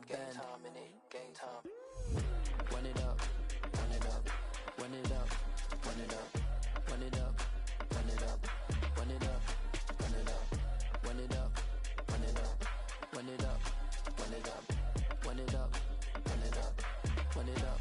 bend. Run it up, run it up, run it up, run it up, run it up, run it up, run it up, run it up, run it up, run it up, run it up, run it up, run it up, run it up, run it up.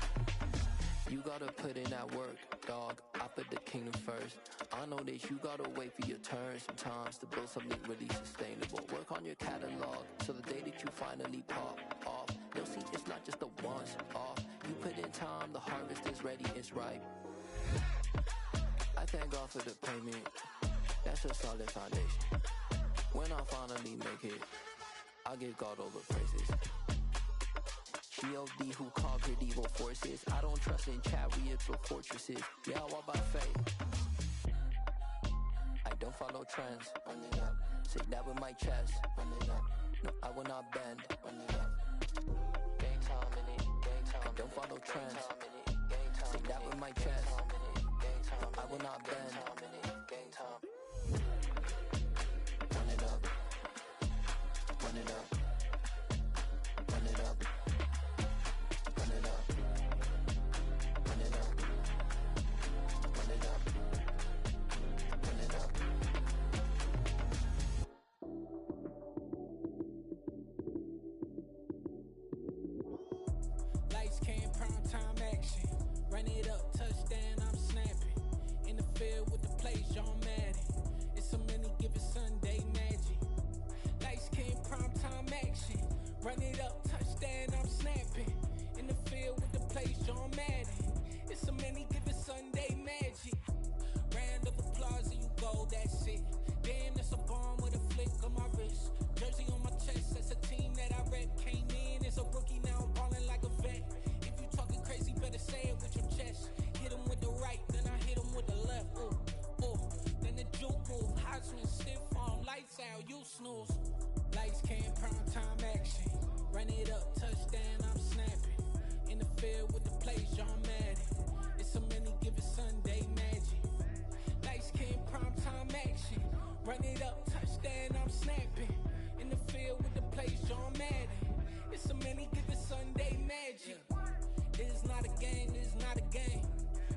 You gotta put in that work, dog. I put the kingdom first. I know that you gotta wait for your turn sometimes to build something really sustainable. Work on your catalog, so the day that you finally pop off, you'll see it's not just a once off. You put in time, the harvest is ready, it's ripe. I thank God for the payment, that's a solid foundation. When I finally make it, I give God all the praises. G.O.D. who conquered evil forces. I don't trust in chariots or fortresses. Yeah, I walk by faith, I don't follow trends. Say that with my chest. No, I will not bend. Gang time in it. I don't follow trends. Say that with my chest. No, I will not bend. Run it up. Run it up. Run it up. Run it up. Run it up. Run it up. Run it up. Lights came, prime time action. Run it up, touchdown, I'm snapping. In the field with the plays, John Madden. It's a many given Sunday magic. Lights came, prime time action. Run it up, touchdown, I'm snapping. In the field with the plays, John Madden. It's a many given Sunday magic. Round of applause and you go, that's it. Damn, that's a bomb with a flick on my wrist. Jersey on my chest, that's a team that I rep. Came in as a rookie, now I'm ballin' like a vet. If you talking crazy, better say it with your chest. Hit him with the right, then I hit him with the left. Ooh, ooh, then the juke move. Heisman stiff arm, lights out, you snooze. Lights came, prime time action. Run it up, touchdown, I'm snapping. In the field with the plays, John Madden. It's a many given Sunday magic. Lights came, prime time action. Run it up, touchdown, I'm snapping. In the field with the plays, John Madden. It's a many given Sunday magic. It is not a game, it is not a game.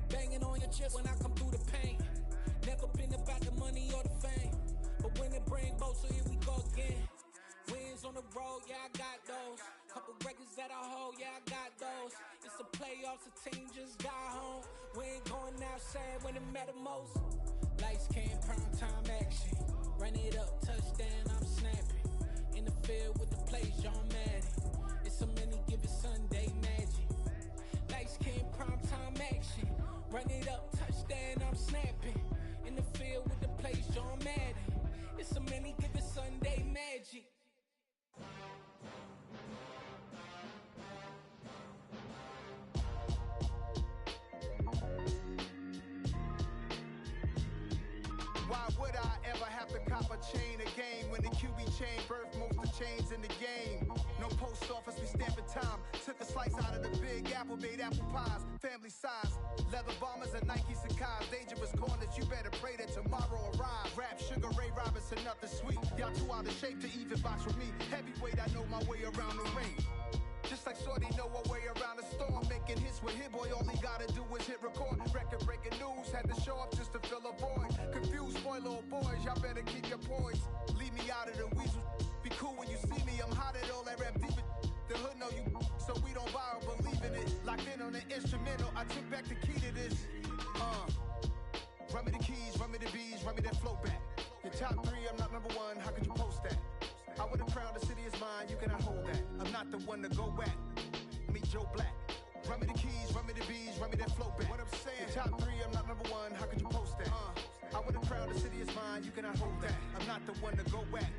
Banging on your chest when I come through the pain. Never been about the money or the fame, but when it bring both, so here we go again. Wins on the road, yeah, I got those. Couple records that I hold, yeah, I got those. It's the playoffs, the team just got home. We ain't going outside when it matter most. Lights came, prime time action. Run it up, touchdown, I'm snapping. In the field with the plays, John Madden. It's a many given Sunday magic. Lights came, prime time action. Run it up, touchdown, I'm snapping. In the field with the plays, John Madden. It's a many given Sunday magic. Why would I ever have to cop a chain again when the QB chain birthed most of the chains in the game? No post office, we stamping time. Took a slice out of the big apple, made apple pies, family size. Leather bombers and Nike Sacai's. Dangerous corners, you better pray that tomorrow arrives. Rap, Sugar Ray Robinson, nothing sweet. Y'all too out of shape to even box with me. Heavyweight, I know my way around the ring. Just like Shorty know her way around the storm. Making hits with Hit Boy, all he gotta do is hit record. Record breaking news, had to show up just to fill a void. Confused boy, little boys, y'all better keep your poise. Leave me out of the weasel. Be cool when you see me, I'm hot at all that rap deep. The hood know you, so we don't borrow, believe in it. Locked in on the instrumental, I took back the key to this. Run me the keys, run me the bees, run me that flow back. Your top three, I'm not number one, how could you post that? I would've crowned the city is mine, you cannot hold that. I'm not the one to go back. Meet Joe Black. Run me the keys, run me the bees, run me that flow back. What I'm saying, your top three, I'm not number one, how could you post that? I would've crowned the city is mine, you cannot hold that. I'm not the one to go back.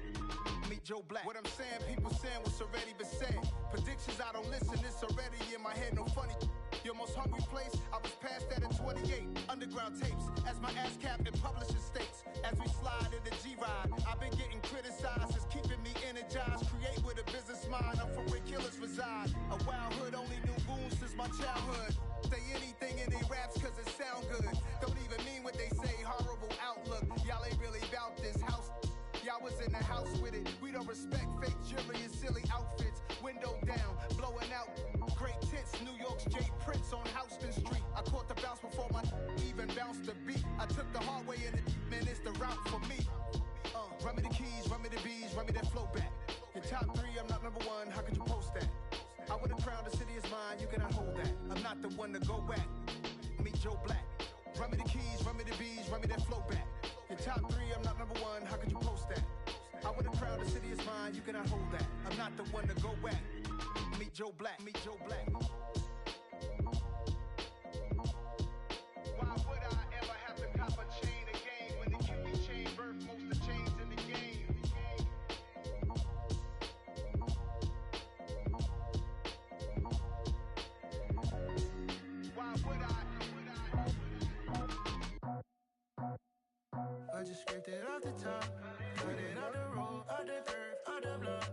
Meet Joe Black. What I'm saying, people saying what's already been said. Predictions, I don't listen, it's already in my head, no funny. Your most hungry place, I was past that at 28. Underground tapes, as my ass cap in publishing states. As we slide in the G-Ride, I've been getting criticized, it's keeping me energized. Create with a business mind, I'm from where killers reside. A wild hood, only knew goons since my childhood. Say anything in they raps cause it sound good. Don't even mean what they say, horrible outlook. Y'all ain't really about this house. Y'all was in the house with it. We don't respect fake jewelry and silly outfits. Window down, blowing out great tits. New York's J. Prince on Houston Street. I caught the bounce before my even bounced the beat. I took the hard way in it, man, it's the route for me. Run me the keys, run me the bees, run me that flow back. Your top 3, I'm not number 1, how could you post that? I would have crowned the city is mine, you cannot hold that. I'm not the one to go back. Meet Joe Black. Run me the keys, run me the bees, run me that flow back. Your top 3, I'm not number 1, how could you post that? I would have crowned the city is mine, you cannot hold that. I'm not the one to go back. Meet Joe Black, meet Joe Black. Why would I ever have to cop a chain again when the QB chain birthed most of the chains in the game? Why would I just scraped it off the top, cut it out the road, out the curve, out the block.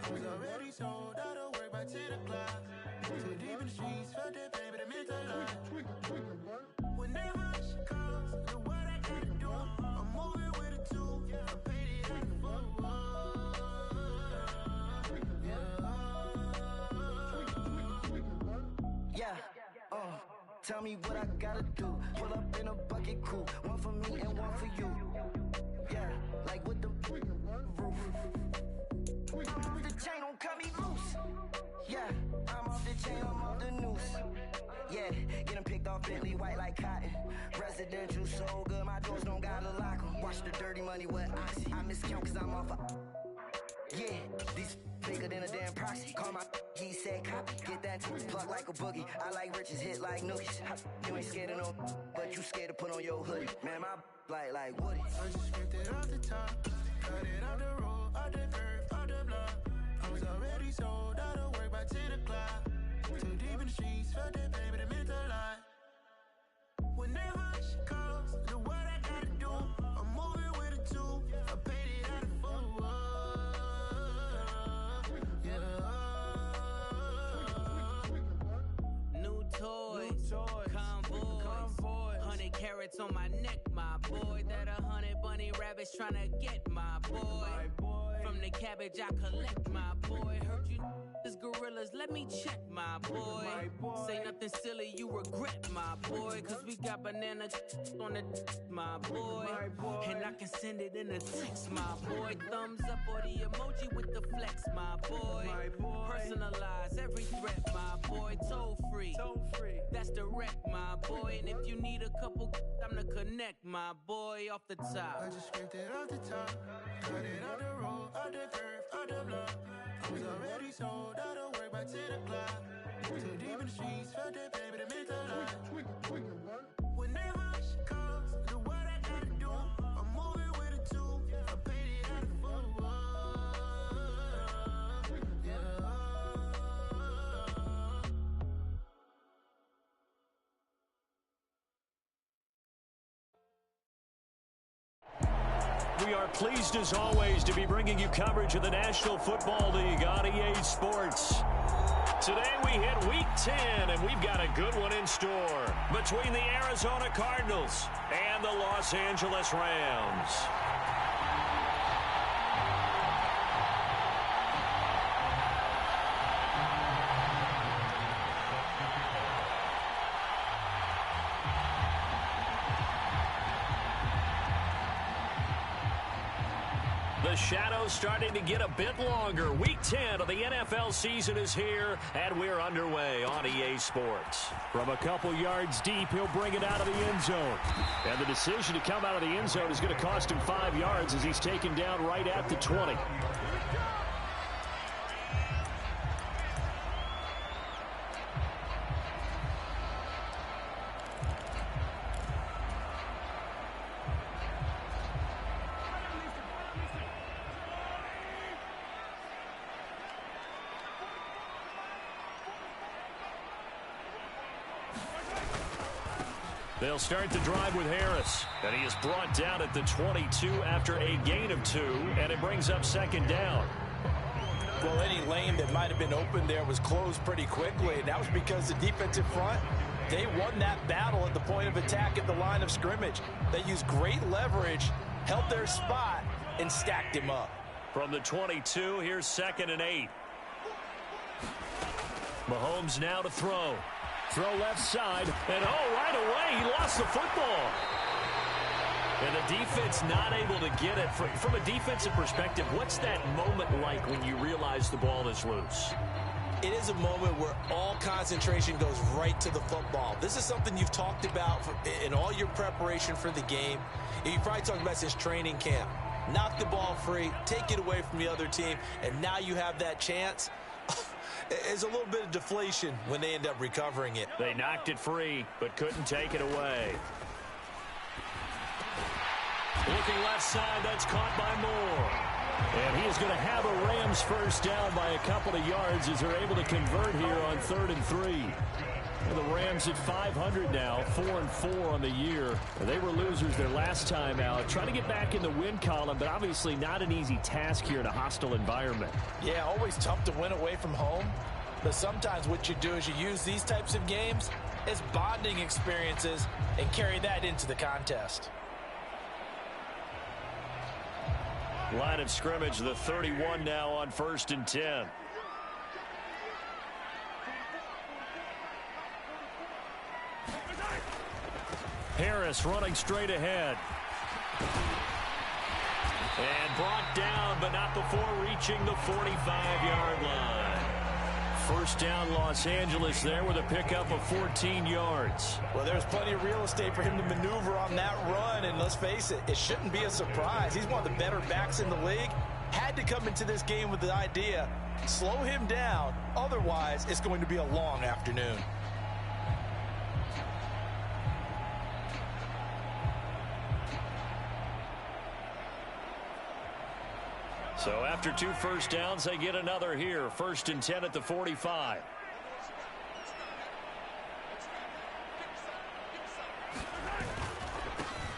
I was already sold out of work by 10 o'clock. Too deep in the streets, felt that pain, but it meant a lot. Whenever she calls, do what I gotta do. I'm moving with a 2, I paid it out the fool. Yeah, tell me what I gotta do. Pull up in a bucket crew, one for me and one for you. Yeah, like with the roof. I'm off the chain, don't cut me loose. Yeah, I'm off the chain, I'm off the noose. Yeah, getting picked off Bentley white like cotton. Residential so good, my doors don't gotta lock 'em. Watch the dirty money with oxy. I miscount cause I'm off a... Yeah, these bigger than a damn proxy. Call my he said copy. Get that plug like a boogie. I like riches, hit like nookies. You ain't scared of no, but you scared to put on your hoodie. Man, my like Woody. I just scraped it off the top, cut it out the road, out the curve, out the block. I was already sold out of work by 10 o'clock. Too deep in the streets, felt that pain, but it meant a lot. Whenever she calls, do what I gotta do. I'm moving with a 2, I paid it out of fool. New toys, convoys, 100 carats on my neck, my boy. That 100 bunny rabbits tryna get my boy. From the cabbage I collect, my boy. Heard you is gorillas, let me check, my boy. Say nothing silly, you regret, my boy. Cause we got banana on the my boy. And I can send it in a text, my boy. Thumbs up or the emoji with the flex, my boy. Personalize every threat, my boy. Toll free, that's direct, my boy. And if you need a couple, I'm the connect, my boy. Off the top, I just scraped it off the top, cut it out the road, out the curve, out the block. I was already sold out of work by 10 o'clock. Too deep in the streets, felt that pain, but it meant a lot. Whenever she calls, do what I gotta do. I'm moving with a 2, I paid it out of fool. We are pleased as always to be bringing you coverage of the National Football League on EA Sports. Today we hit Week 10, and we've got a good one in store between the Arizona Cardinals and the Los Angeles Rams. The shadow's starting to get a bit longer. Week 10 of the NFL season is here, and we're underway on EA Sports. From a couple yards deep, he'll bring it out of the end zone. And the decision to come out of the end zone is going to cost him 5 yards as he's taken down right at the 20. They'll start the drive with Harris, and he is brought down at the 22 after a gain of 2, and it brings up second down. Well, any lane that might have been open there was closed pretty quickly, and that was because the defensive front, they won that battle at the point of attack at the line of scrimmage. They used great leverage, held their spot, and stacked him up. From the 22, here's 2nd and 8. Mahomes now to throw. Throw left side, and right away, he lost the football. And the defense not able to get it. From a defensive perspective, what's that moment like when you realize the ball is loose? It is a moment where all concentration goes right to the football. This is something you've talked about in all your preparation for the game. You probably talked about since training camp. Knock the ball free, take it away from the other team, and now you have that chance. There's a little bit of deflation when they end up recovering it. They knocked it free, but couldn't take it away. Looking left side, that's caught by Moore. And he is going to have a Rams first down by a couple of yards as they're able to convert here on 3rd and 3. The Rams at 500 now, 4-4 on the year. They were losers their last time out. Trying to get back in the win column, but obviously not an easy task here in a hostile environment. Yeah, always tough to win away from home. But sometimes what you do is you use these types of games as bonding experiences and carry that into the contest. Line of scrimmage, the 31 now on 1st and 10. Harris running straight ahead. And brought down, but not before reaching the 45-yard line. First down, Los Angeles there with a pickup of 14 yards. Well, there's plenty of real estate for him to maneuver on that run, and let's face it, it shouldn't be a surprise. He's one of the better backs in the league. Had to come into this game with the idea, slow him down, otherwise it's going to be a long afternoon. So after 2 first downs, they get another here. 1st and 10 at the 45.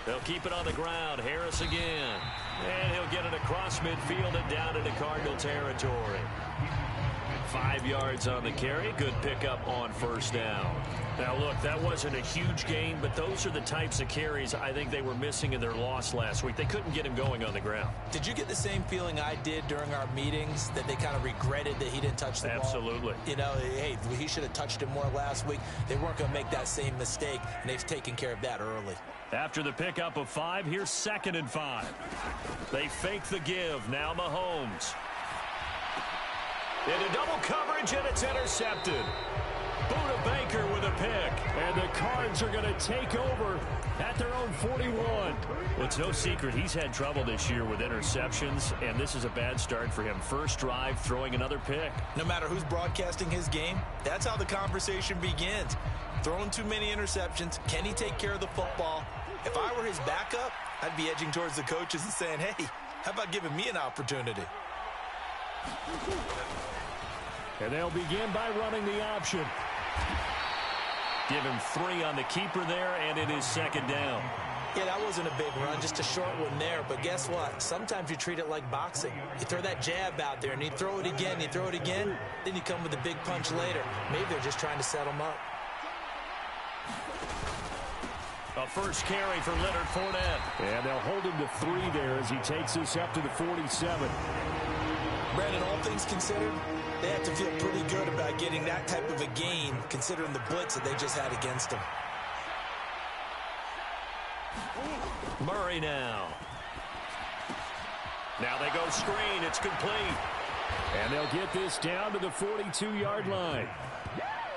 They'll keep it on the ground. Harris again. And he'll get it across midfield and down into Cardinal territory. 5 yards on the carry. Good pickup on first down. Now, look, that wasn't a huge gain, but those are the types of carries I think they were missing in their loss last week. They couldn't get him going on the ground. Did you get the same feeling I did during our meetings, that they kind of regretted that he didn't touch the ball? Absolutely. You know, hey, he should have touched it more last week. They weren't going to make that same mistake, and they've taken care of that early. After the pickup of 5, here's 2nd and 5. They fake the give. Now Mahomes. Into double coverage, and it's intercepted. Buda Baker with a pick. And the Cards are going to take over at their own 41. Well, it's no secret he's had trouble this year with interceptions, and this is a bad start for him. First drive, throwing another pick. No matter who's broadcasting his game, that's how the conversation begins. Throwing too many interceptions. Can he take care of the football? If I were his backup, I'd be edging towards the coaches and saying, hey, how about giving me an opportunity? And they'll begin by running the option. Give him 3 on the keeper there, and it is 2nd down. Yeah, that wasn't a big run, just a short one there. But guess what? Sometimes you treat it like boxing. You throw that jab out there, and you throw it again, then you come with a big punch later. Maybe they're just trying to set him up. A first carry for Leonard Fournette. And they'll hold him to 3 there as he takes this up to the 47. Brandon, all things considered, they have to feel pretty good about getting that type of a gain, considering the blitz that they just had against them. Murray now. Now they go screen. It's complete. And they'll get this down to the 42-yard line.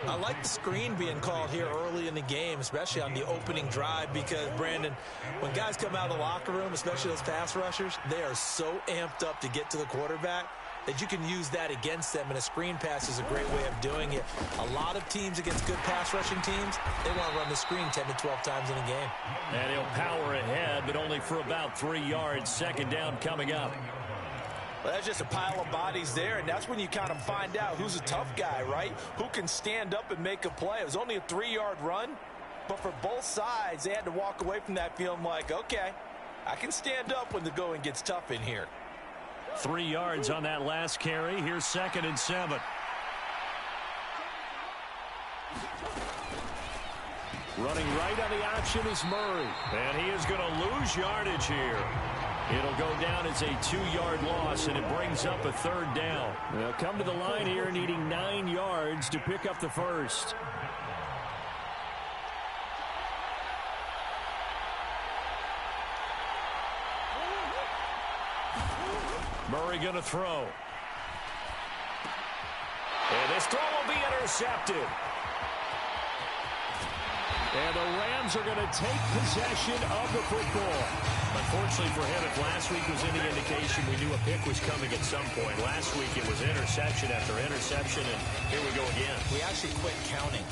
I like the screen being called here early in the game, especially on the opening drive, because, Brandon, when guys come out of the locker room, especially those pass rushers, they are so amped up to get to the quarterback that you can use that against them, and a screen pass is a great way of doing it. A lot of teams against good pass rushing teams, they want to run the screen 10 to 12 times in a game. And he'll power ahead, but only for about 3 yards. 2nd down coming up. Well, that's just a pile of bodies there, and that's when you kind of find out who's a tough guy, right? Who can stand up and make a play. It was only a 3-yard run, but for both sides, they had to walk away from that feeling like, okay, I can stand up when the going gets tough in here. 3 yards on that last carry. Here's 2nd and 7. Running right on the option is Murray. And he is going to lose yardage here. It'll go down as a 2-yard loss, and it brings up a 3rd down. They'll come to the line here needing 9 yards to pick up the first. Murray going to throw. And this throw will be intercepted. And the Rams are going to take possession of the football. Unfortunately for him, if last week was any indication, we knew a pick was coming at some point. Last week it was interception after interception, and here we go again. We actually quit counting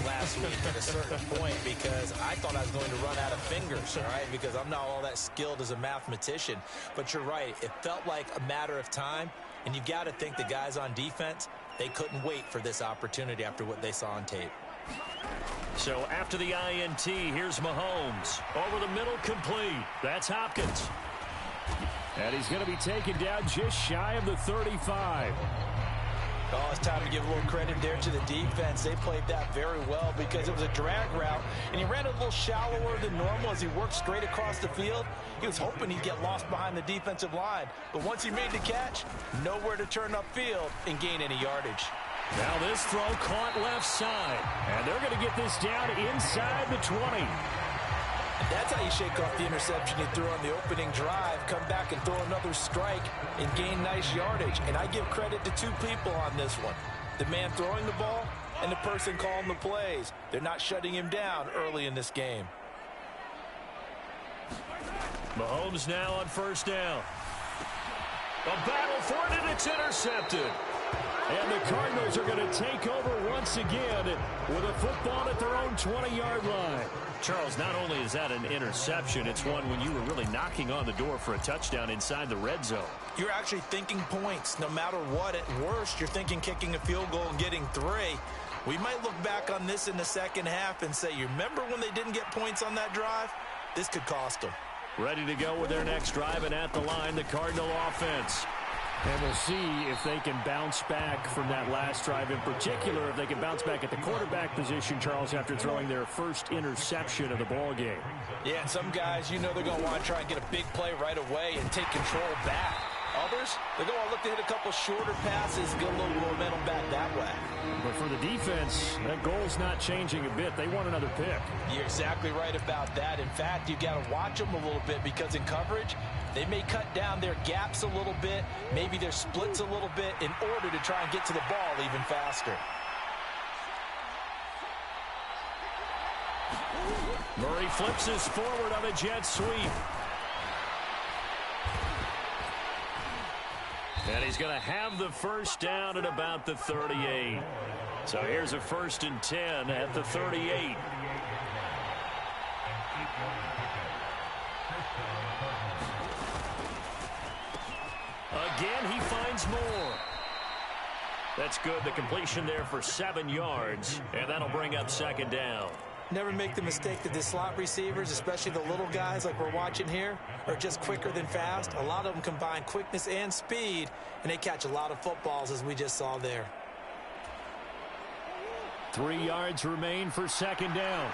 last week at a certain point because I thought I was going to run out of fingers, all right, because I'm not all that skilled as a mathematician. But you're right. It felt like a matter of time, and you've got to think the guys on defense, they couldn't wait for this opportunity after what they saw on tape. So after the INT, here's Mahomes. Over the middle, complete. That's Hopkins. And he's going to be taken down just shy of the 35. Oh, it's time to give a little credit there to the defense. They played that very well because it was a drag route, and he ran a little shallower than normal as he worked straight across the field. He was hoping he'd get lost behind the defensive line, but once he made the catch, nowhere to turn upfield and gain any yardage. Now this throw caught left side, and they're going to get this down inside the 20. That's how you shake off the interception you threw on the opening drive, come back and throw another strike and gain nice yardage. And I give credit to 2 people on this one. The man throwing the ball and the person calling the plays. They're not shutting him down early in this game. Mahomes now on 1st down. A battle for it, and it's intercepted. And the Cardinals are going to take over once again with a football at their own 20-yard line. Charles, not only is that an interception, it's one when you were really knocking on the door for a touchdown inside the red zone. You're actually thinking points. No matter what, at worst, you're thinking kicking a field goal and getting 3. We might look back on this in the second half and say, you remember when they didn't get points on that drive? This could cost them. Ready to go with their next drive, and at the line, the Cardinal offense. And we'll see if they can bounce back from that last drive in particular, if they can bounce back at the quarterback position, Charles, after throwing their first interception of the ball game. Yeah, and some guys, you know they're going to want to try and get a big play right away and take control back. Others, they're going to look to hit a couple shorter passes, get a little momentum back that way. But for the defense, that goal's not changing a bit. They want another pick. You're exactly right about that. In fact, you've got to watch them a little bit because in coverage, they may cut down their gaps a little bit, maybe their splits a little bit in order to try and get to the ball even faster. Murray flips his forward on a jet sweep. And he's going to have the first down at about the 38. So here's a 1st and 10 at the 38. Again, he finds more. That's good. The completion there for 7 yards, and that'll bring up 2nd down. Never make the mistake that the slot receivers, especially the little guys like we're watching here, are just quicker than fast. A lot of them combine quickness and speed, and they catch a lot of footballs, as we just saw there. 3 yards remain for 2nd down.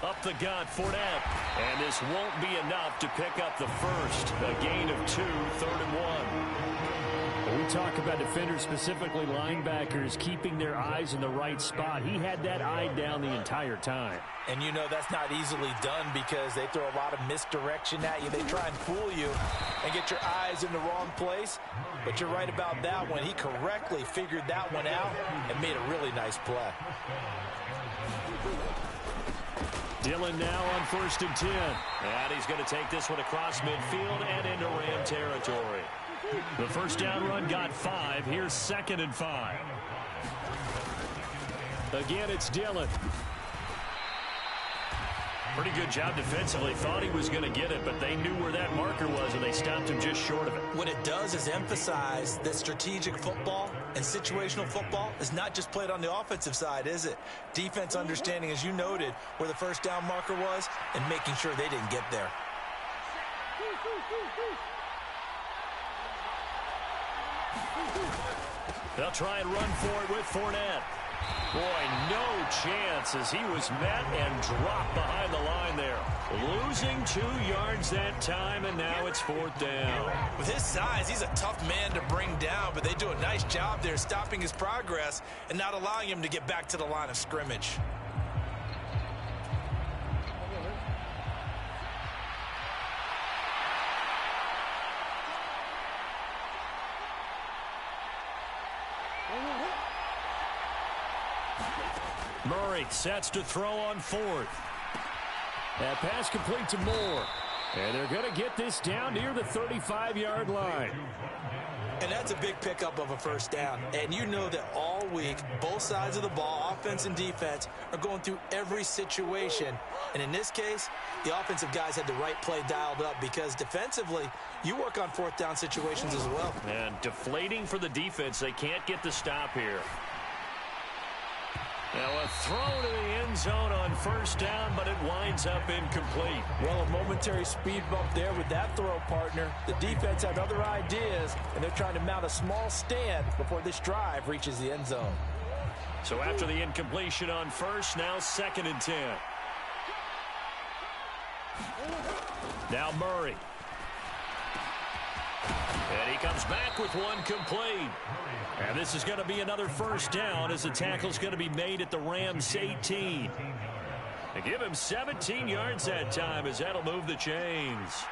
Up the gut, Fournette. And this won't be enough to pick up the first. A gain of 2, 3rd and 1. We talk about defenders, specifically linebackers, keeping their eyes in the right spot. He had that eye down the entire time. And you know that's not easily done because they throw a lot of misdirection at you. They try and fool you and get your eyes in the wrong place. But you're right about that one. He correctly figured that one out and made a really nice play. Dillon now on 1st and 10. And he's going to take this one across midfield and into Ram territory. The first down run got 5. Here's 2nd and 5. Again, it's Dillon. Pretty good job defensively. Thought he was going to get it, but they knew where that marker was, and they stopped him just short of it. What it does is emphasize that strategic football and situational football is not just played on the offensive side, is it? Defense understanding, as you noted, where the first down marker was and making sure they didn't get there. They'll try and run for it with Fournette. Boy, no chance as he was met and dropped behind the line there. Losing 2 yards that time, and now it's 4th down. With his size, he's a tough man to bring down, but they do a nice job there stopping his progress and not allowing him to get back to the line of scrimmage. Murray sets to throw on 4th. That pass complete to Moore. And they're going to get this down near the 35-yard line. And that's a big pickup of a first down. And you know that all week, both sides of the ball, offense and defense, are going through every situation. And in this case, the offensive guys had the right play dialed up because defensively, you work on 4th down situations as well. And deflating for the defense. They can't get the stop here. Now a throw to the end zone on 1st down, but it winds up incomplete. Well, a momentary speed bump there with that throw, partner. The defense had other ideas, and they're trying to mount a small stand before this drive reaches the end zone. So after the incompletion on 1st, now 2nd and 10. Now Murray. And he comes back with one complete. And this is going to be another 1st down as the tackle's going to be made at the Rams 18. They give him 17 yards that time as that'll move the chains.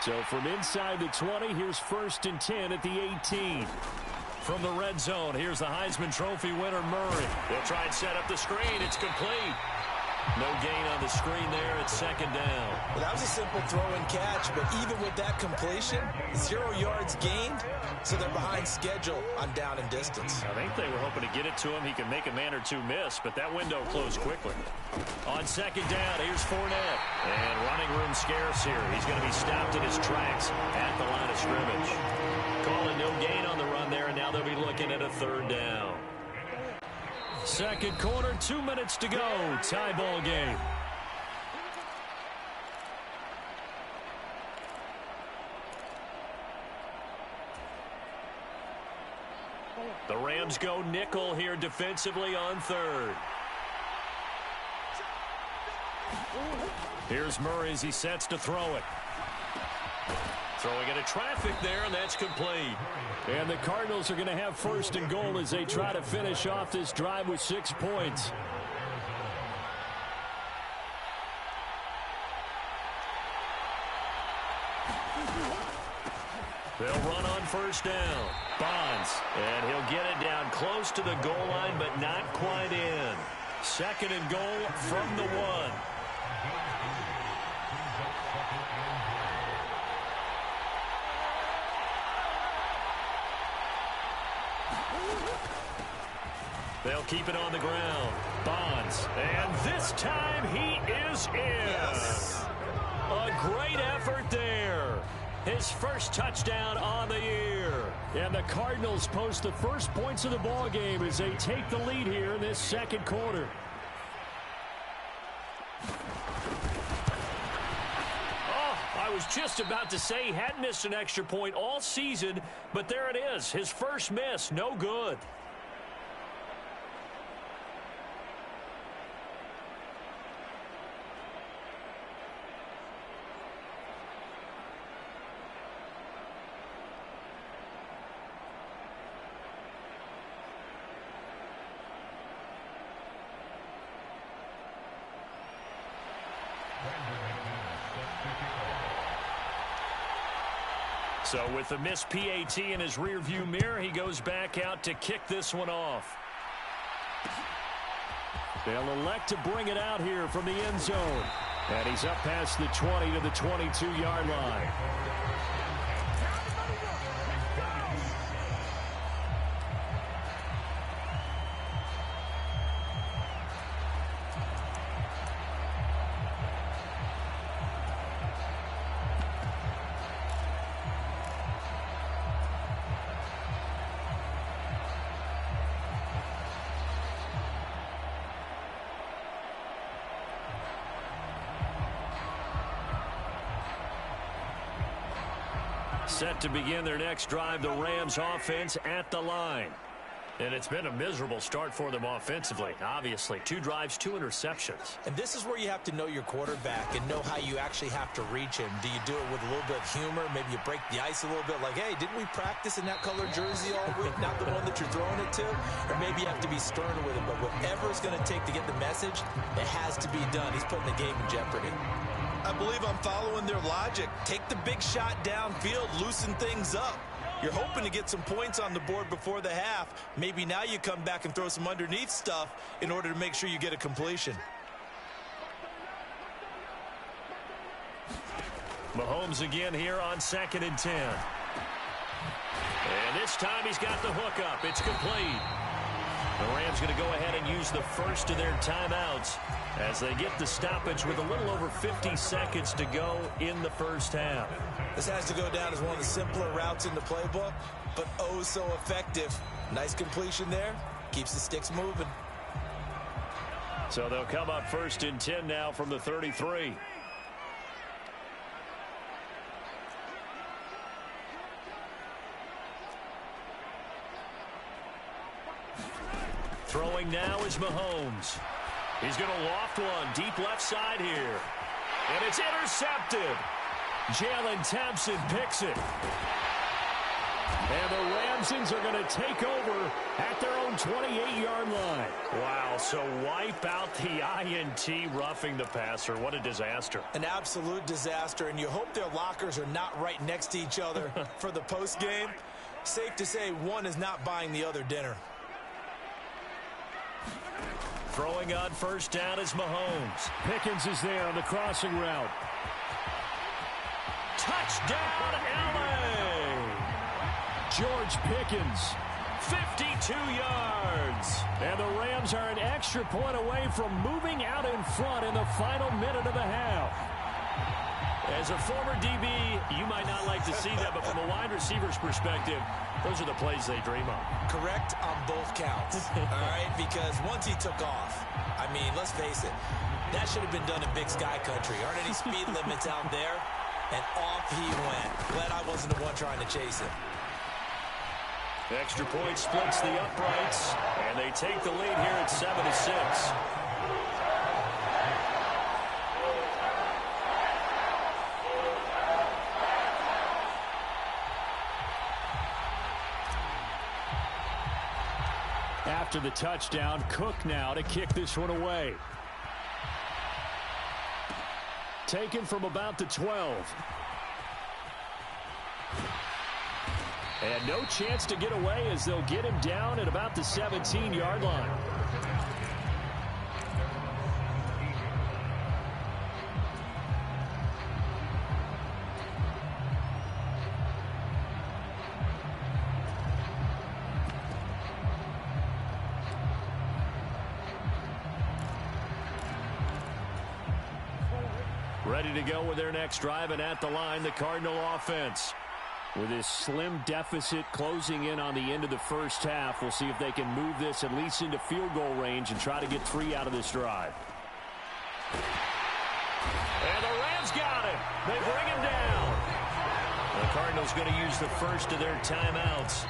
So from inside the 20, here's 1st and 10 at the 18. From the red zone, here's the Heisman Trophy winner, Murray. They'll try and set up the screen. It's complete. No gain on the screen there at 2nd down. Well, that was a simple throw and catch, but even with that completion, 0 yards gained, so they're behind schedule on down and distance. I think they were hoping to get it to him. He could make a man or two miss, but that window closed quickly. On 2nd down, here's Fournette. And running room scarce here. He's going to be stopped in his tracks at the line of scrimmage. Calling no gain on the run there, and now they'll be looking at a 3rd down. 2nd quarter, 2 minutes to go. Tie ball game. The Rams go nickel here defensively on 3rd. Here's Murray as he sets to throw it. Throwing into traffic there, and that's complete. And the Cardinals are going to have 1st and goal as they try to finish off this drive with 6 points. They'll run on 1st down. Bonds, and he'll get it down close to the goal line, but not quite in. 2nd and goal from the 1. They'll keep it on the ground. Bonds. And this time he is in. Yes. A great effort there. His first touchdown on the year. And the Cardinals post the first points of the ball game as they take the lead here in this 2nd quarter. I was just about to say he hadn't missed an extra point all season, but there it is. His first miss, no good. So with the missed PAT in his rearview mirror, he goes back out to kick this one off. They'll elect to bring it out here from the end zone. And he's up past the 20 to the 22-yard line. Set to begin their next drive, the Rams offense at the line. And it's been a miserable start for them offensively. Obviously, 2 drives, 2 interceptions. And this is where you have to know your quarterback and know how you actually have to reach him. Do you do it with a little bit of humor? Maybe you break the ice a little bit like, hey, didn't we practice in that color jersey all week? Not the one that you're throwing it to? Or maybe you have to be stern with him. But whatever it's going to take to get the message, it has to be done. He's putting the game in jeopardy. I believe I'm following their logic. Take the big shot downfield, loosen things up. You're hoping to get some points on the board before the half. Maybe now you come back and throw some underneath stuff in order to make sure you get a completion. Mahomes again here on 2nd and 10. And this time he's got the hook up. It's complete. The Rams going to go ahead and use the first of their timeouts as they get the stoppage with a little over 50 seconds to go in the first half. This has to go down as one of the simpler routes in the playbook, but oh so effective. Nice completion there. Keeps the sticks moving. So they'll come up 1st and 10 now from the 33. Throwing now is Mahomes. He's going to loft one deep left side here. And it's intercepted. Jalen Thompson picks it. And the Ramsons are going to take over at their own 28-yard line. Wow, so wipe out the INT roughing the passer. What a disaster. An absolute disaster, and you hope their lockers are not right next to each other for the postgame. Safe to say one is not buying the other dinner. Throwing on 1st down is Mahomes. Pickens is there on the crossing route. Touchdown, LA! George Pickens, 52 yards. And the Rams are an extra point away from moving out in front in the final minute of the half. As a former DB, you might not like to see that, but from a wide receiver's perspective, those are the plays they dream of. Correct on both counts, all right? Because once he took off, I mean, let's face it, that should have been done in Big Sky Country. Aren't any speed limits out there? And off he went. Glad I wasn't the one trying to chase him. Extra point splits the uprights, and they take the lead here at 7-6. After the touchdown, Cook now to kick this one away. Taken from about the 12. And no chance to get away as they'll get him down at about the 17-yard line. Ready to go with their next drive, and at the line, the Cardinal offense. With this slim deficit closing in on the end of the first half, we'll see if they can move this at least into field goal range and try to get 3 out of this drive. And the Rams got him. They bring him down. The Cardinals going to use the first of their timeouts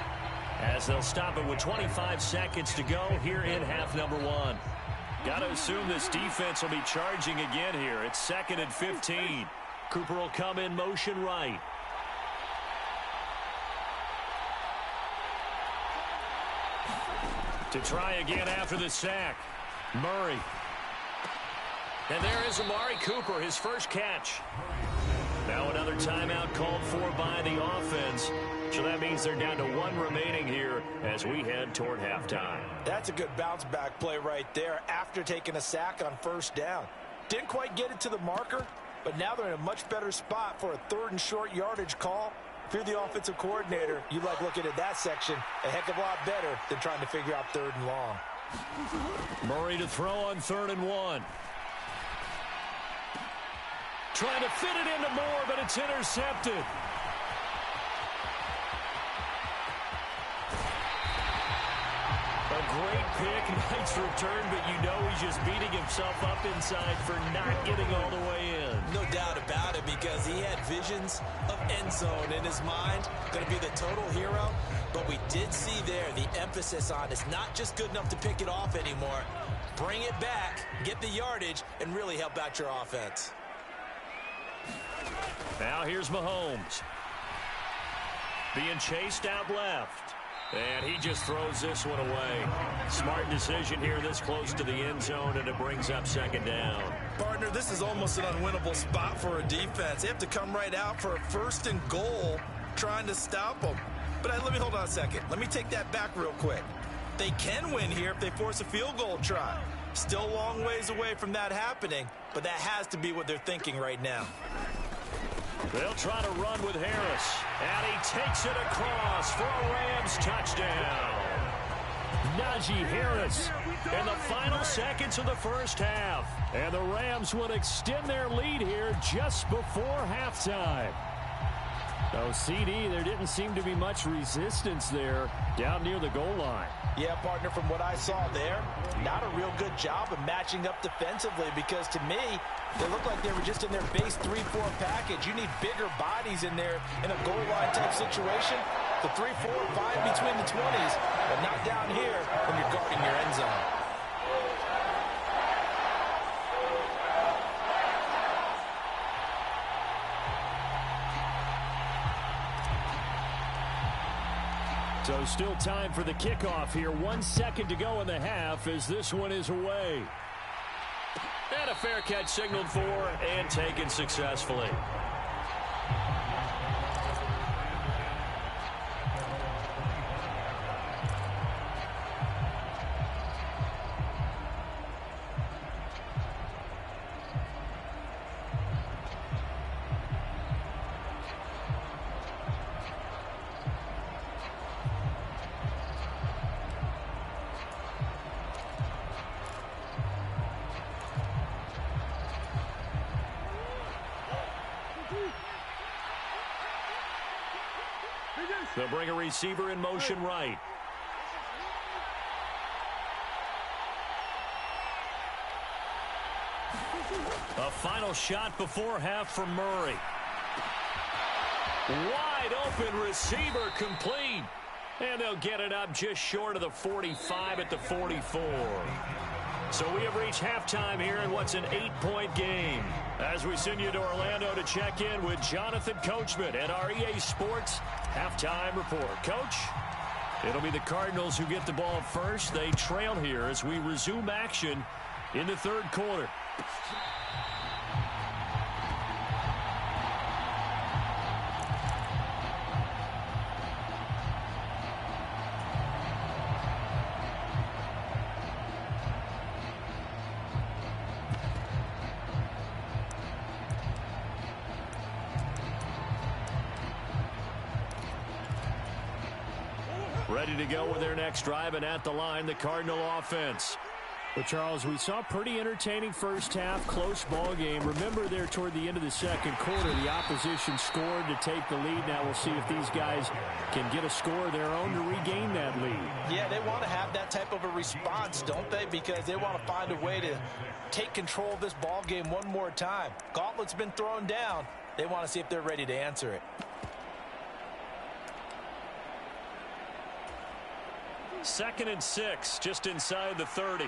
as they'll stop it with 25 seconds to go here in half number 1. Got to assume this defense will be charging again here. It's 2nd and 15. Cooper will come in motion right. To try again after the sack. Murray. And there is Amari Cooper, his first catch. Now another timeout called for by the offense. So that means they're down to 1 remaining here as we head toward halftime. That's a good bounce back play right there after taking a sack on 1st down. Didn't quite get it to the marker, but now they're in a much better spot for a 3rd and short yardage call. If you're the offensive coordinator, you like looking at that section a heck of a lot better than trying to figure out 3rd and long. Murray to throw on 3rd and 1. Trying to fit it into Moore, but it's intercepted. A great pick, nice return, but you know he's just beating himself up inside for not getting all the way in. No doubt about it, because he had visions of end zone in his mind, going to be the total hero. But we did see there the emphasis on it's not just good enough to pick it off anymore. Bring it back, get the yardage, and really help out your offense. Now here's Mahomes. Being chased out left. And he just throws this one away. Smart decision here this close to the end zone, and it brings up second down. Partner, this is almost an unwinnable spot for a defense. They have to come right out for a 1st and goal trying to stop them. But let me hold on a second. Let me take that back real quick. They can win here if they force a field goal try. Still a long ways away from that happening, but that has to be what they're thinking right now. They'll try to run with Harris, and he takes it across for a Rams touchdown. Najee Harris in the final seconds of the first half. And the Rams would extend their lead here just before halftime. Oh, CD, there didn't seem to be much resistance there down near the goal line. Yeah, partner, from what I saw there, not a real good job of matching up defensively, because to me, they look like they were just in their base 3-4 package. You need bigger bodies in there in a goal line type situation. The 3-4, fine between the 20s, but not down here when you're guarding your end zone. So still time for the kickoff here. 1 second to go in the half as this one is away. And a fair catch signaled for and taken successfully. They'll bring a receiver in motion right. A final shot before half from Murray. Wide open receiver complete. And they'll get it up just short of the 45 at the 44. So we have reached halftime here in what's an 8-point game. As we send you to Orlando to check in with Jonathan Coachman at our EA Sports Halftime Report. Coach, it'll be the Cardinals who get the ball first. They trail here as we resume action in the third quarter. Ready to go with their next drive, and at the line, the Cardinal offense. Well, Charles, we saw a pretty entertaining first half, close ball game. Remember there toward the end of the second quarter, the opposition scored to take the lead. Now we'll see if these guys can get a score of their own to regain that lead. Yeah, they want to have that type of a response, don't they? Because they want to find a way to take control of this ball game one more time. Gauntlet's been thrown down. They want to see if they're ready to answer it. 2nd and 6, just inside the 30.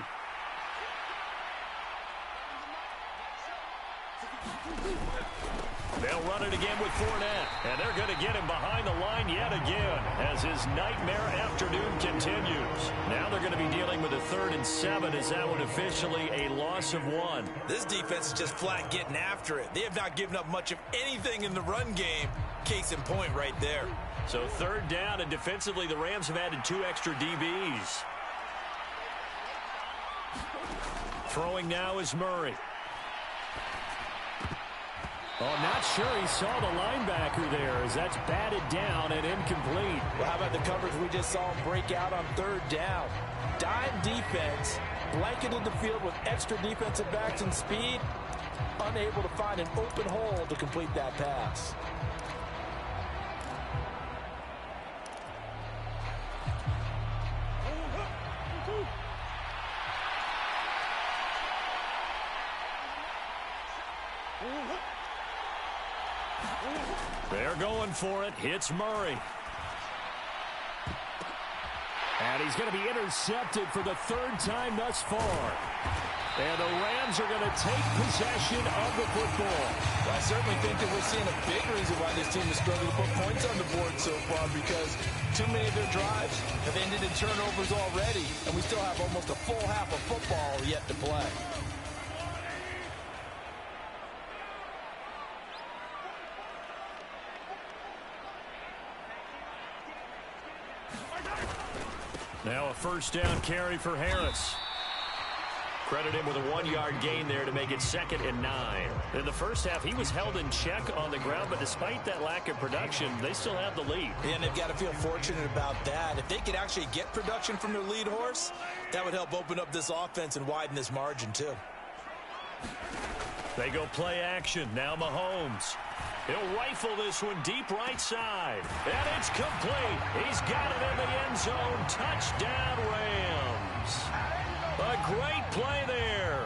They'll run it again with Fournette, and they're going to get him behind the line yet again as his nightmare afternoon continues. Now they're going to be dealing with a 3rd and 7 as that one officially a loss of 1. This defense is just flat getting after it. They have not given up much of anything in the run game. Case in point right there. So 3rd down, and defensively the Rams have added 2 extra DBs. Throwing now is Murray. Oh, not sure he saw the linebacker there as that's batted down and incomplete. Well, how about the coverage we just saw him break out on 3rd down? Dime defense, blanketed the field with extra defensive backs and speed, unable to find an open hole to complete that pass. They're going for it. It's Murray. And he's going to be intercepted for the third time thus far. And the Rams are going to take possession of the football. Well, I certainly think that we're seeing a big reason why this team has struggled to put points on the board so far, because too many of their drives have ended in turnovers already, and we still have almost a full half of football yet to play. Now a first down carry for Harris. Credit him with a 1-yard gain there to make it 2nd and 9. In the first half, he was held in check on the ground, but despite that lack of production, they still have the lead. And they've got to feel fortunate about that. If they could actually get production from their lead horse, that would help open up this offense and widen this margin too. They go play action. Now Mahomes. He'll rifle this one deep right side. And it's complete. He's got it in the end zone. Touchdown, Rams. A great play there.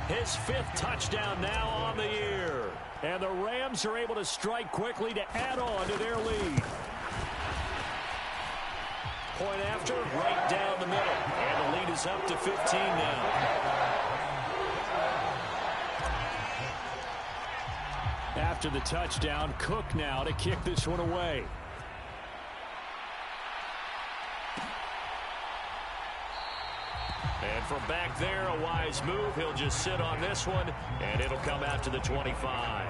His 5th touchdown now on the year. And the Rams are able to strike quickly to add on to their lead. Point after, right down the middle. And the lead is up to 15 now. After the touchdown, Cook now to kick this one away. And from back there, a wise move. He'll just sit on this one, and it'll come out to the 25.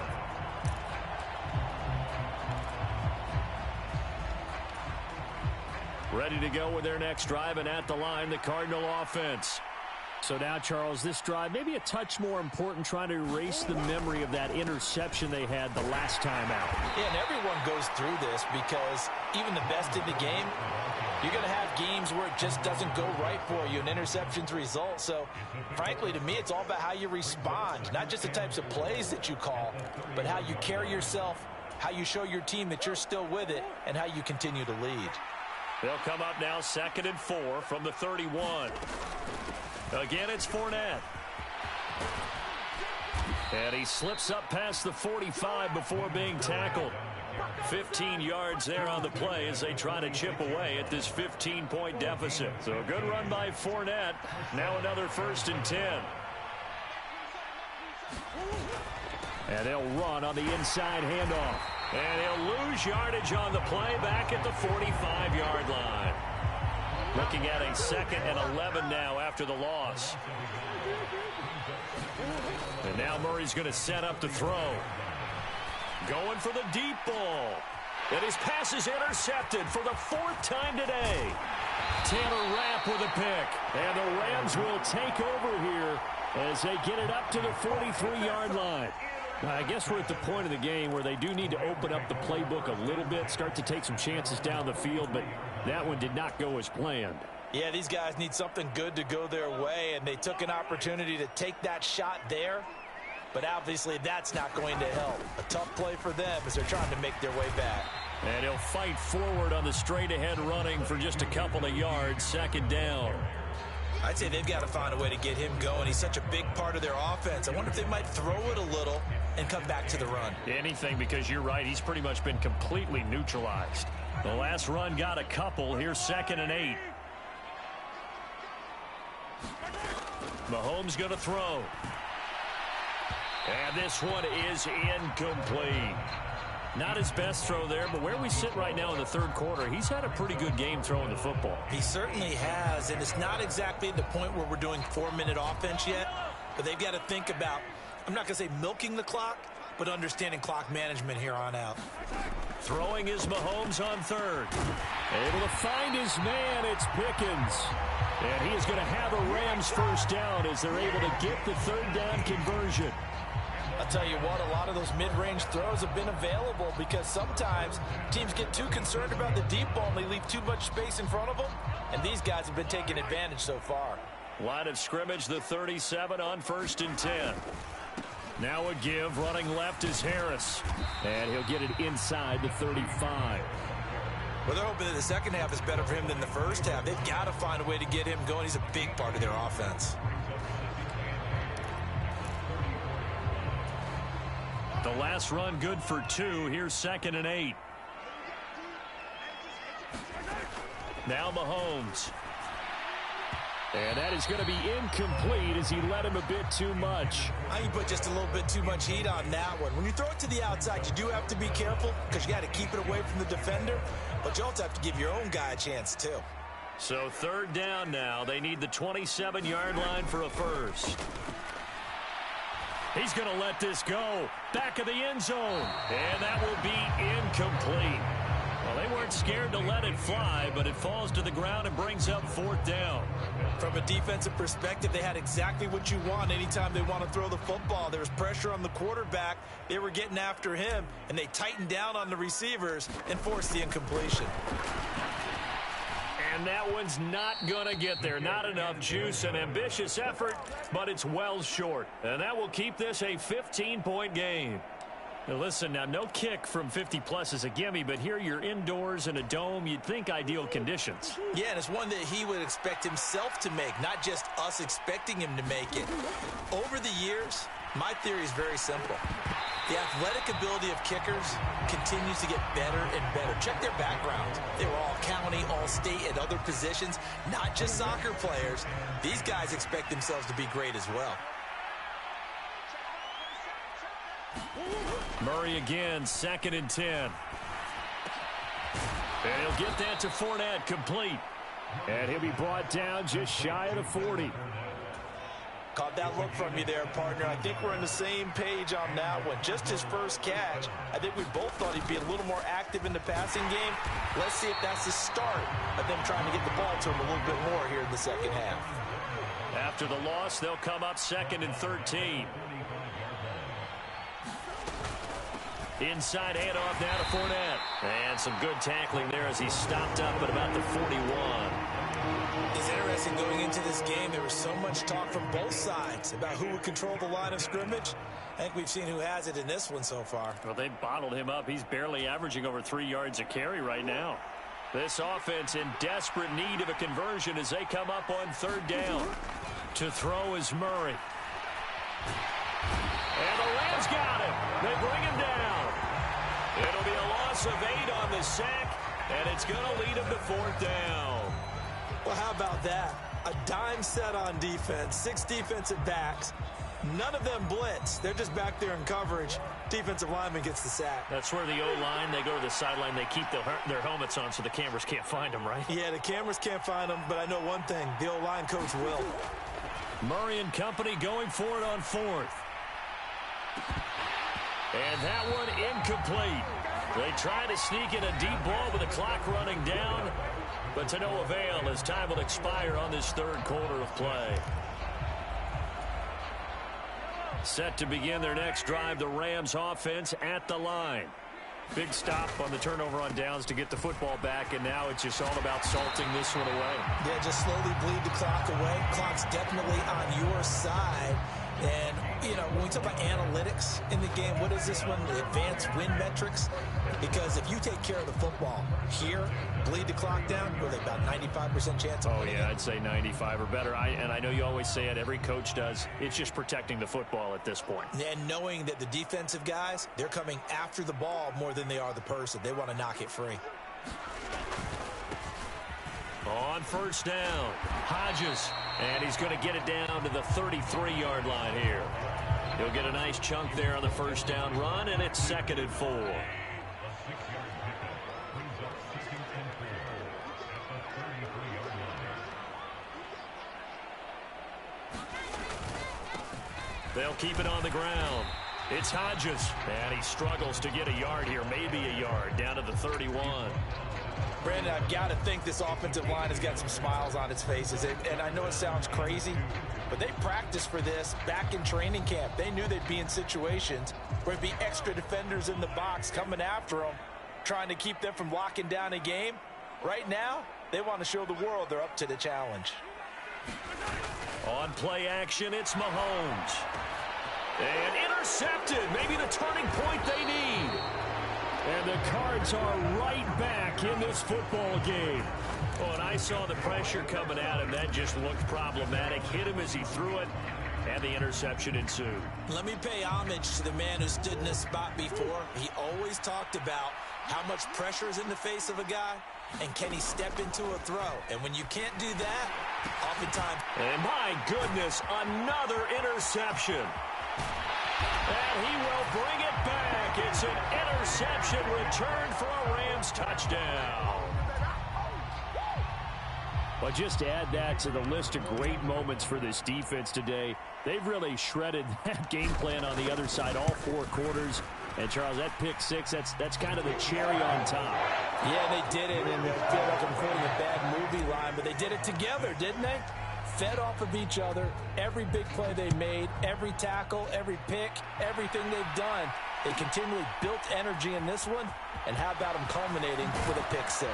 Ready to go with their next drive, and at the line, the Cardinal offense. So now, Charles, this drive maybe a touch more important, trying to erase the memory of that interception they had the last time out. Yeah, and everyone goes through this because even the best in the game, you're going to have games where it just doesn't go right for you, and interceptions result. So, frankly, to me, it's all about how you respond, not just the types of plays that you call, but how you carry yourself, how you show your team that you're still with it, and how you continue to lead. They'll come up now 2nd and 4 from the 31. Again, it's Fournette. And he slips up past the 45 before being tackled. 15 yards there on the play as they try to chip away at this 15-point deficit. So a good run by Fournette. Now another 1st and 10. And they'll run on the inside handoff. And he'll lose yardage on the play back at the 45-yard line. Looking at a 2nd and 11 now after the loss. And now Murray's going to set up to throw. Going for the deep ball. And his pass is intercepted for the 4th time today. Taylor Rapp with a pick. And the Rams will take over here as they get it up to the 43-yard line. I guess we're at the point of the game where they do need to open up the playbook a little bit, start to take some chances down the field, but that one did not go as planned. Yeah, these guys need something good to go their way, and they took an opportunity to take that shot there, but obviously that's not going to help. A tough play for them as they're trying to make their way back. And he'll fight forward on the straight-ahead running for just a couple of yards, 2nd down. I'd say they've got to find a way to get him going. He's such a big part of their offense. I wonder if they might throw it a little and come back to the run. Anything, because you're right. He's pretty much been completely neutralized. The last run got a couple. Here's 2nd and 8. Mahomes going to throw. And this one is incomplete. Not his best throw there, but where we sit right now in the 3rd quarter, he's had a pretty good game throwing the football. He certainly has, and it's not exactly the point where we're doing 4-minute offense yet, but they've got to think about, I'm not going to say milking the clock, but understanding clock management here on out. Throwing is Mahomes on 3rd. Able to find his man, it's Pickens. And he is going to have a Rams 1st down as they're able to get the 3rd down conversion. I'll tell you what, a lot of those mid-range throws have been available because sometimes teams get too concerned about the deep ball and they leave too much space in front of them, and these guys have been taking advantage so far. Line of scrimmage, the 37 on 1st and 10. Now a give, running left is Harris, and he'll get it inside the 35. Well, they're hoping that the second half is better for him than the first half. They've got to find a way to get him going. He's a big part of their offense. The last run good for 2. Here's 2nd and 8. Now Mahomes. And that is going to be incomplete as he led him a bit too much. I think you put just a little bit too much heat on that one. When you throw it to the outside, you do have to be careful because you got to keep it away from the defender. But you also have to give your own guy a chance, too. So third down now. They need the 27-yard line for a first. He's going to let this go. Back of the end zone. And that will be incomplete. Well, they weren't scared to let it fly, but it falls to the ground and brings up fourth down. From a defensive perspective, they had exactly what you want anytime they want to throw the football. There was pressure on the quarterback. They were getting after him, and they tightened down on the receivers and forced the incompletion. And that one's not going to get there. Not enough juice. An ambitious effort, but it's well short. And that will keep this a 15-point game. Now listen, now no kick from 50-plus is a gimme, but here you're indoors in a dome. You'd think ideal conditions. Yeah, and it's one that he would expect himself to make, not just us expecting him to make it. Over the years, my theory is very simple. The athletic ability of kickers continues to get better and better. Check their backgrounds. They were all county, all state, at other positions, not just soccer players. These guys expect themselves to be great as well. Murray again, 2nd and 10. And he'll get that to Fournette, complete. And he'll be brought down just shy of the 40. Caught that look from you there, partner. I think we're on the same page on that one. Just his first catch. I think we both thought he'd be a little more active in the passing game. Let's see if that's the start of them trying to get the ball to him a little bit more here in the second half. After the loss, they'll come up 2nd and 13. Inside handoff now to Fournette. And some good tackling there as he stopped up at about the 41. It's interesting going into this game. There was so much talk from both sides about who would control the line of scrimmage. I think we've seen who has it in this one so far. Well, they bottled him up. He's barely averaging over 3 yards a carry right now. This offense in desperate need of a conversion as they come up on 3rd down. To throw is Murray. And the Rams got him. They bring him down. It'll be a loss of 8 on the sack, and it's going to lead him to 4th down. Well, how about that? A dime set on defense, 6 defensive backs. None of them blitz. They're just back there in coverage. Defensive lineman gets the sack. That's where the O-line, they go to the sideline, they keep their helmets on so the cameras can't find them, right? Yeah, the cameras can't find them, but I know one thing. The O-line coach will. Murray and company going for it on 4th. And that one incomplete. They try to sneak in a deep ball with the clock running down, but to no avail as time will expire on this 3rd quarter of play. Set to begin their next drive, the Rams offense at the line. Big stop on the turnover on downs to get the football back, and now it's just all about salting this one away. Yeah, just slowly bleed the clock away. Clock's definitely on your side. And, you know, when we talk about analytics in the game, what is this one? The advanced win metrics? Because if you take care of the football here, bleed the clock down, what are they, about 95% chance of winning? Oh, yeah, I'd say 95 or better. And I know you always say it, every coach does. It's just protecting the football at this point. And knowing that the defensive guys, they're coming after the ball more than they are the person. They want to knock it free. On 1st down, Hodges, and he's going to get it down to the 33-yard line here. He'll get a nice chunk there on the 1st down run, and it's 2nd and 4. They'll keep it on the ground. It's Hodges, and he struggles to get a yard here, maybe a yard, down to the 31. Brandon, I've got to think this offensive line has got some smiles on its faces. And I know it sounds crazy, but they practiced for this back in training camp. They knew they'd be in situations where there'd be extra defenders in the box coming after them, trying to keep them from locking down a game. Right now, they want to show the world they're up to the challenge. On play action, it's Mahomes. And intercepted, maybe the turning point they need. And the Cards are right back in this football game. Oh, and I saw the pressure coming at him. That just looked problematic. Hit him as he threw it, and the interception ensued. Let me pay homage to the man who stood in this spot before. He always talked about how much pressure is in the face of a guy, and can he step into a throw? And when you can't do that, oftentimes... And my goodness, another interception. And he will bring it back. It's an interception returned for a Rams touchdown. Well, just add that to the list of great moments for this defense today. They've really shredded that game plan on the other side all 4 quarters. And, Charles, that pick 6, that's kind of the cherry on top. Yeah, they did it, and I feel like I'm quoting a bad movie line, but they did it together, didn't they? Fed off of each other, every big play they made, every tackle, every pick, everything they've done. They continually built energy in this one, and how about them culminating with a pick 6?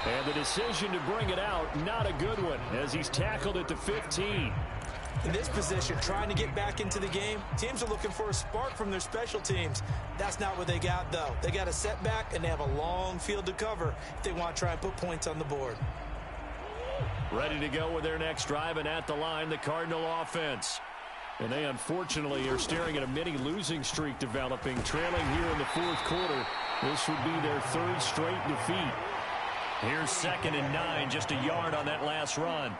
And the decision to bring it out, not a good one, as he's tackled at the 15. In this position, trying to get back into the game, teams are looking for a spark from their special teams. That's not what they got, though. They got a setback, and they have a long field to cover if they want to try and put points on the board. Ready to go with their next drive, and at the line, the Cardinal offense. And they, unfortunately, are staring at a mini losing streak developing, trailing here in the 4th quarter. This would be their 3rd straight defeat. Here's 2nd and 9, just a yard on that last run.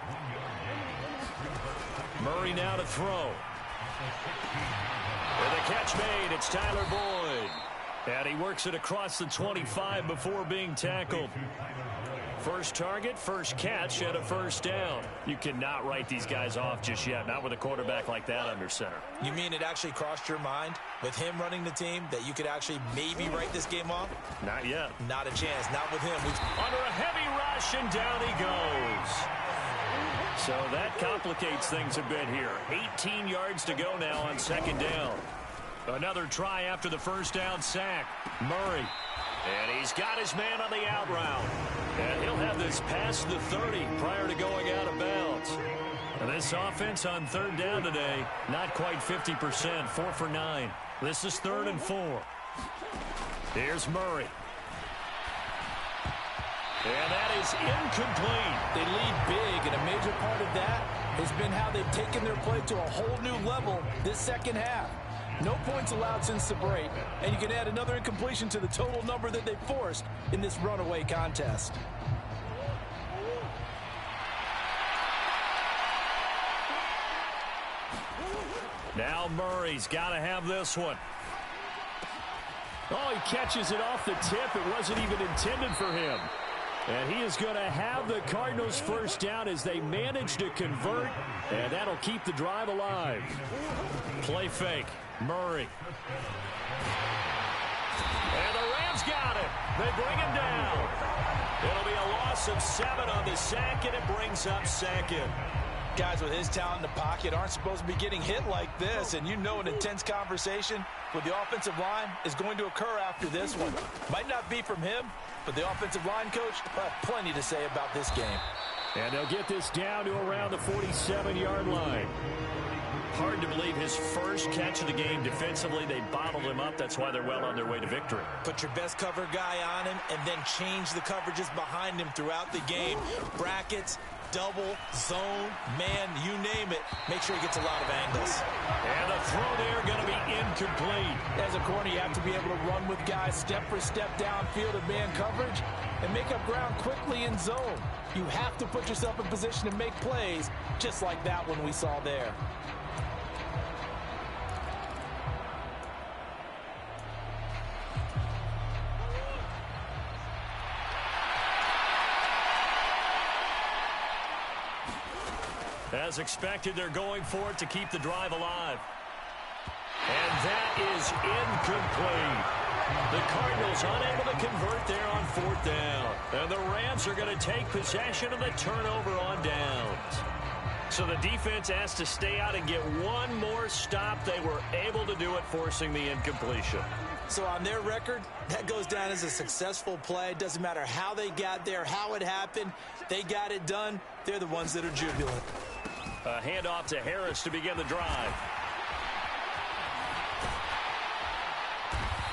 Murray now to throw. With a catch made, it's Tyler Boyd. And he works it across the 25 before being tackled. First target, first catch, and a first down. You cannot write these guys off just yet, not with a quarterback like that under center. You mean it actually crossed your mind with him running the team that you could actually maybe write this game off? Not yet. Not a chance, not with him. Under a heavy rush, and down he goes. So that complicates things a bit here. 18 yards to go now on 2nd down. Another try after the first down sack. Murray. And he's got his man on the out route. And he'll have this past the 30 prior to going out of bounds. And this offense on 3rd down today, not quite 50%, 4 for 9. This is 3rd and 4. Here's Murray. And that is incomplete. They lead big, and a major part of that has been how they've taken their play to a whole new level this second half. No points allowed since the break, and you can add another incompletion to the total number that they forced in this runaway contest. Now Murray's got to have this one. Oh, he catches it off the tip. It wasn't even intended for him. And he is going to have the Cardinals' first down as they manage to convert, and that'll keep the drive alive. Play fake. Murray. And the Rams got it. They bring him down. It'll be a loss of 7 on the sack, and it brings up 2nd. Guys with his talent in the pocket aren't supposed to be getting hit like this, and you know an intense conversation with the offensive line is going to occur after this one. Might not be from him, but the offensive line coach will have plenty to say about this game. And they'll get this down to around the 47-yard line. Hard to believe his first catch of the game defensively. They bottled him up. That's why they're well on their way to victory. Put your best cover guy on him and then change the coverages behind him throughout the game. Brackets, double, zone, man, you name it. Make sure he gets a lot of angles. And the throw there going to be incomplete. As a corner, you have to be able to run with guys step for step downfield of man coverage and make up ground quickly in zone. You have to put yourself in position to make plays just like that one we saw there. As expected, they're going for it to keep the drive alive. And that is incomplete. The Cardinals unable to convert there on 4th down. And the Rams are going to take possession of the turnover on downs. So the defense has to stay out and get one more stop. They were able to do it, forcing the incompletion. So on their record, that goes down as a successful play. It doesn't matter how they got there, how it happened. They got it done. They're the ones that are jubilant. A handoff to Harris to begin the drive.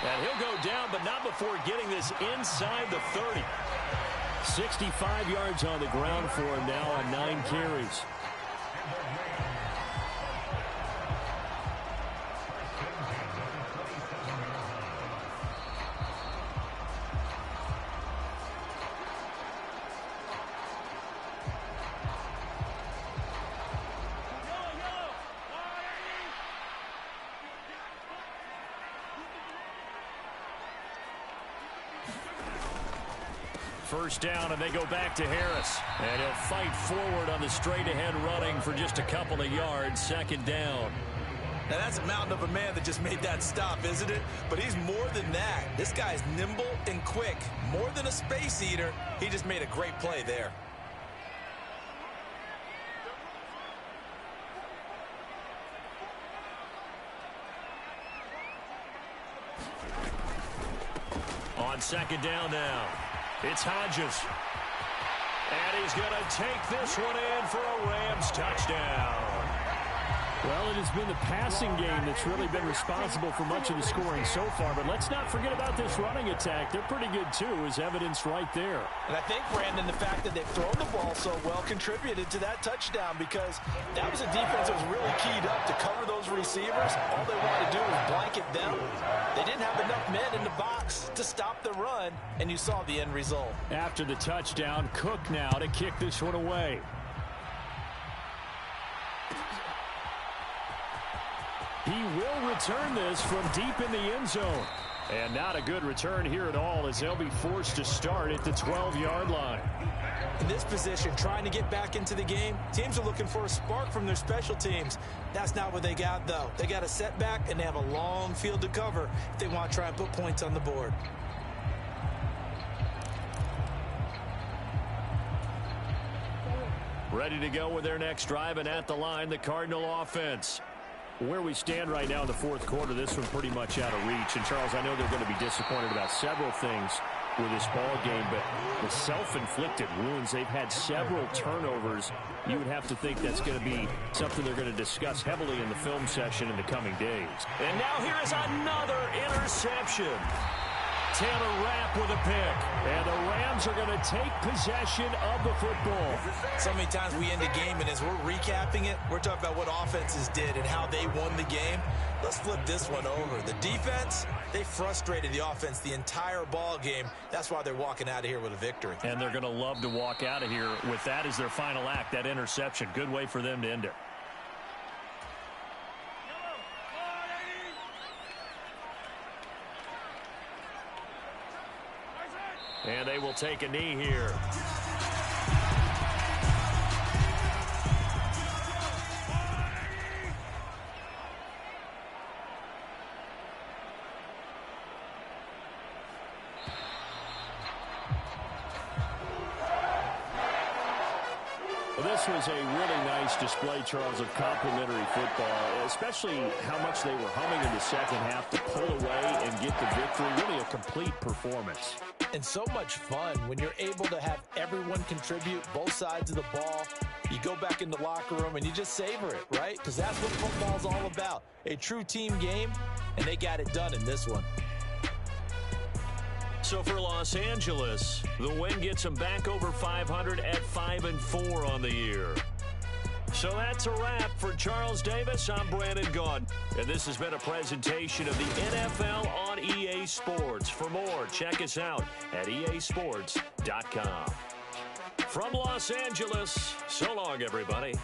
And he'll go down, but not before getting this inside the 30. 65 yards on the ground for him now on 9 carries. first down, and they go back to Harris. And he'll fight forward on the straight-ahead running for just a couple of yards, second down. Now, that's a mountain of a man that just made that stop, isn't it? But he's more than that. This guy's nimble and quick. More than a space eater, he just made a great play there. On second down now, it's Hodges. And he's going to take this one in for a Rams touchdown. Well, it has been the passing game that's really been responsible for much of the scoring so far. But let's not forget about this running attack. They're pretty good, too, as evidenced right there. And I think, Brandon, the fact that they've thrown the ball so well contributed to that touchdown, because that was a defense that was really keyed up to cover those receivers. All they wanted to do was blanket them. They didn't have enough men in the box to stop the run, and you saw the end result. After the touchdown, Cook now to kick this one away. He will return this from deep in the end zone. And not a good return here at all, as they'll be forced to start at the 12-yard line. In this position, trying to get back into the game, teams are looking for a spark from their special teams. That's not what they got, though. They got a setback, and they have a long field to cover if they want to try and put points on the board. Ready to go with their next drive, and at the line, the Cardinal offense. Where we stand right now in the fourth quarter, this one pretty much out of reach. And, Charles, I know they're going to be disappointed about several things with this ball game, but the self-inflicted wounds, they've had several turnovers. You would have to think that's going to be something they're going to discuss heavily in the film session in the coming days. And now here is another interception. Taylor Rapp with a pick. And the Rams are going to take possession of the football. So many times we end the game, and as we're recapping it, we're talking about what offenses did and how they won the game. Let's flip this one over. The defense, they frustrated the offense the entire ball game. That's why they're walking out of here with a victory. And they're going to love to walk out of here with that as their final act, that interception. Good way for them to end it. And they will take a knee here. Well, this was a really nice display, Charles, of complimentary football, especially how much they were humming in the second half to pull away and get the victory. Really a complete performance. And so much fun when you're able to have everyone contribute, both sides of the ball. You go back in the locker room and you just savor it, right? Because that's what football's all about. A true team game, and they got it done in this one. So for Los Angeles, the win gets them back over 500 at 5-4 on the year. So that's a wrap for Charles Davis. I'm Brandon Gaudin, and this has been a presentation of the NFL on EA Sports. For more, check us out at easports.com. From Los Angeles, so long, everybody.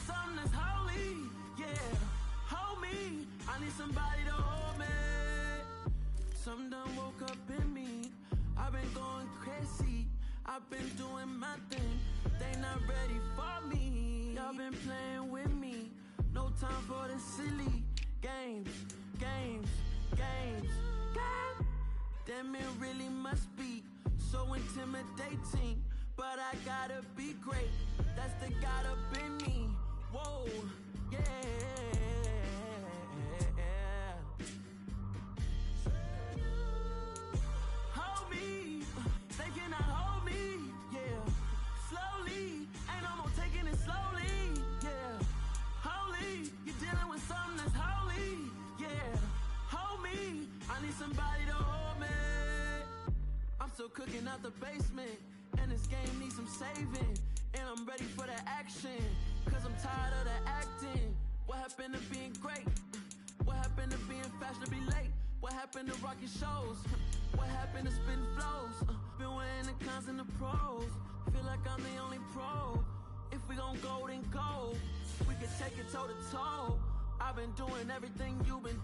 with something that's holy, yeah. Hold me, I need somebody to hold me. Something done woke up in me. I've been going crazy. I've been doing my thing. They not ready for me. Y'all been playing with me. No time for the silly games. Damn, it really must be so intimidating. But I gotta be great. That's the God up in me. Whoa, yeah. Hold me, they cannot hold me, yeah. Slowly, ain't no more taking it slowly, yeah. Holy, you're dealing with something that's holy, yeah. Hold me, I need somebody to hold me. I'm still cooking out the basement, and this game needs some saving. And I'm ready for the action, cause I'm tired of the acting. What happened to being great? What happened to being fashionably late? What happened to rocking shows? What happened to spitting flows? Been wearing the cons and the pros. Feel like I'm the only pro. If we gon' go, then go. We can take it toe to toe. I've been doing everything you've been